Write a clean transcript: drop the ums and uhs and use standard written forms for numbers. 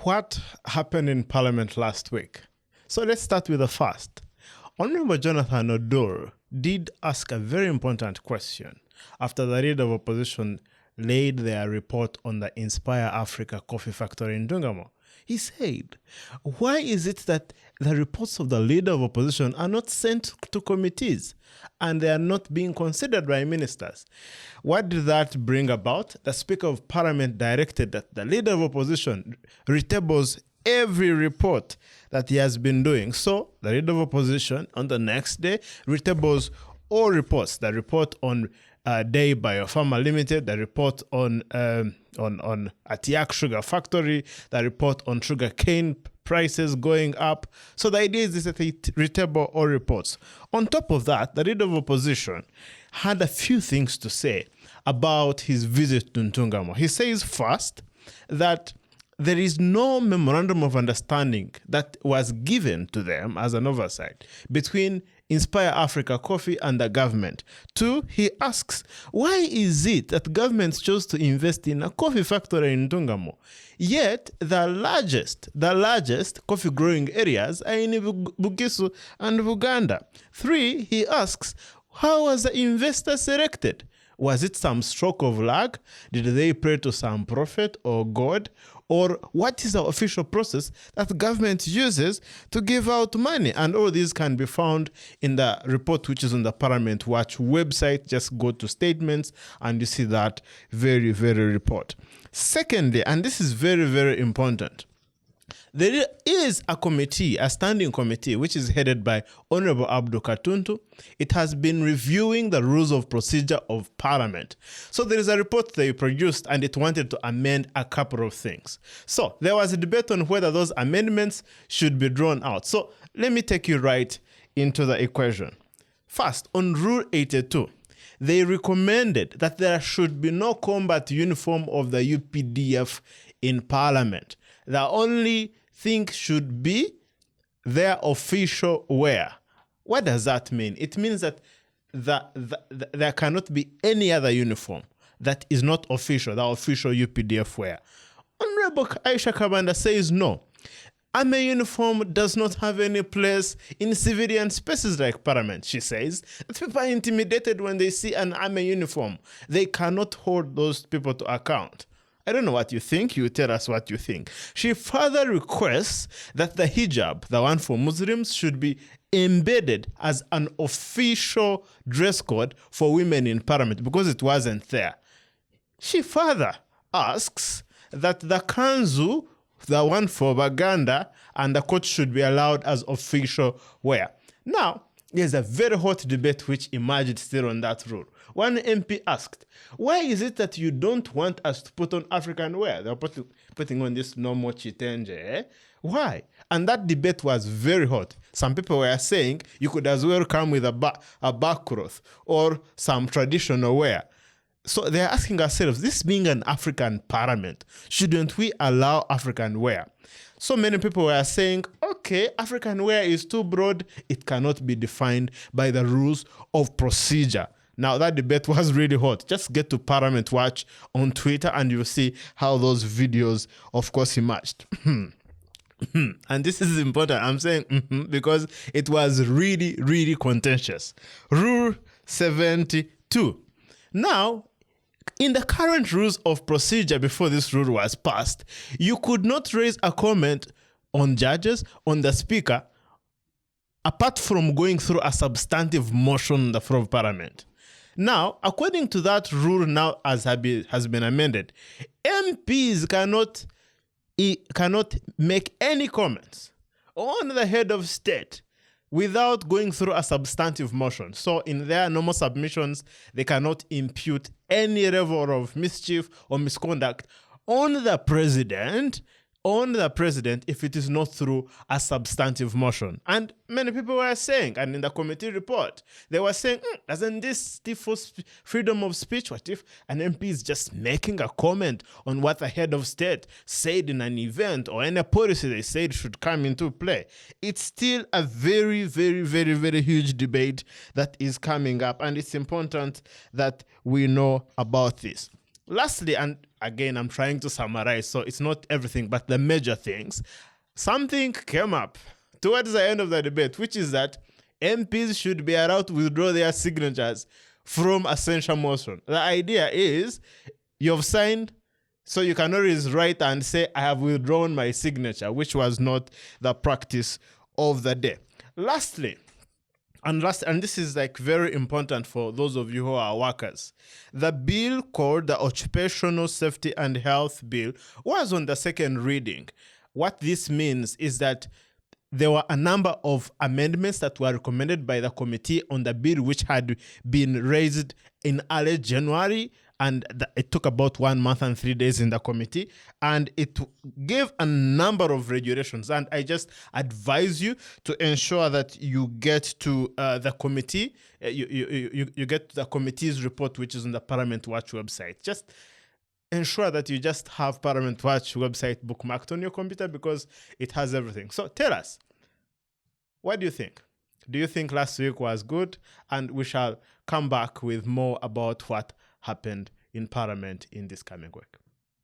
what happened in Parliament last week? So let's start with the first. Honorable Jonathan Odor did ask a very important question after the leader of opposition laid their report on the Inspire Africa coffee factory in Dungamo. He said, why is it that the reports of the leader of opposition are not sent to committees and they are not being considered by ministers? What did that bring about? The Speaker of Parliament directed that the leader of opposition retables every report that he has been doing. So the leader of opposition on the next day retables all reports, the report on Day Biopharma Limited, the report on Atiak Sugar Factory, the report on sugar cane prices going up. So the idea is that they retable all reports. On top of that, the leader of opposition had a few things to say about his visit to Ntungamo. He says first that there is no memorandum of understanding that was given to them as an oversight between Inspire Africa Coffee and the government. Two, he asks, why is it that governments chose to invest in a coffee factory in Ntungamo? Yet, the largest coffee growing areas are in Bugisu and Buganda. Three, he asks, how was the investor selected? Was it some stroke of luck? Did they pray to some prophet or God? Or what is the official process that the government uses to give out money? And all these can be found in the report which is on the Parliament Watch website. Just go to statements and you see that very, very report. Secondly, and this is very, very important, there is a committee, a standing committee, which is headed by Honorable Abdul Katuntu. It has been reviewing the rules of procedure of Parliament. So there is a report they produced and it wanted to amend a couple of things. So there was a debate on whether those amendments should be drawn out. So let me take you right into the equation. First, on Rule 82, they recommended that there should be no combat uniform of the UPDF in Parliament. The only thing should be their official wear. What does that mean? It means that there cannot be any other uniform that is not official, the official UPDF wear. Honorable Aisha Kabanda says no. Army uniform does not have any place in civilian spaces like Parliament, she says. People are intimidated when they see an army uniform. They cannot hold those people to account. I don't know what you think. You tell us what you think. She further requests that the hijab, the one for Muslims, should be embedded as an official dress code for women in Parliament because it wasn't there. She further asks that the kanzu, the one for Baganda, and the coat should be allowed as official wear. Now, there's a very hot debate which emerged still on that rule. One MP asked, why is it that you don't want us to put on African wear? They're putting on this normal chitenje. Eh? Why? And that debate was very hot. Some people were saying you could as well come with a backcloth or some traditional wear. So they're asking ourselves, this being an African parliament, shouldn't we allow African wear? So many people were saying, okay, African wear is too broad. It cannot be defined by the rules of procedure. Now, that debate was really hot. Just get to Parliament Watch on Twitter and you'll see how those videos, of course, emerged. And this is important. I'm saying because it was really, really contentious. Rule 72. Now, in the current rules of procedure before this rule was passed, you could not raise a comment on judges, on the speaker, apart from going through a substantive motion on the floor of Parliament. Now, according to that rule now as has been amended, MPs cannot make any comments on the head of state without going through a substantive motion. So in their normal submissions, they cannot impute any level of mischief or misconduct on the president if it is not through a substantive motion. And many people were saying, and in the committee report, they were saying, doesn't this stifle freedom of speech? What if an MP is just making a comment on what the head of state said in an event or any policy they said should come into play? It's still a very, very, very, very huge debate that is coming up, and it's important that we know about this. Lastly, and again, I'm trying to summarize, so it's not everything, but the major things. Something came up towards the end of the debate, which is that MPs should be allowed to withdraw their signatures from a censure motion. The idea is you've signed, so you can always write and say, I have withdrawn my signature, which was not the practice of the day. Lastly, and this is like very important for those of you who are workers. The bill called the Occupational Safety and Health Bill was on the second reading. What this means is that there were a number of amendments that were recommended by the committee on the bill, which had been raised in early January, and it took about 1 month and 3 days in the committee, and it gave a number of regulations. And I just advise you to ensure that you get to the committee, you get to the committee's report, which is on the Parliament Watch website. Just ensure that you just have Parliament Watch website bookmarked on your computer, because it has everything. So tell us, what do you think? Do you think last week was good? And we shall come back with more about what happened in Parliament in this coming week.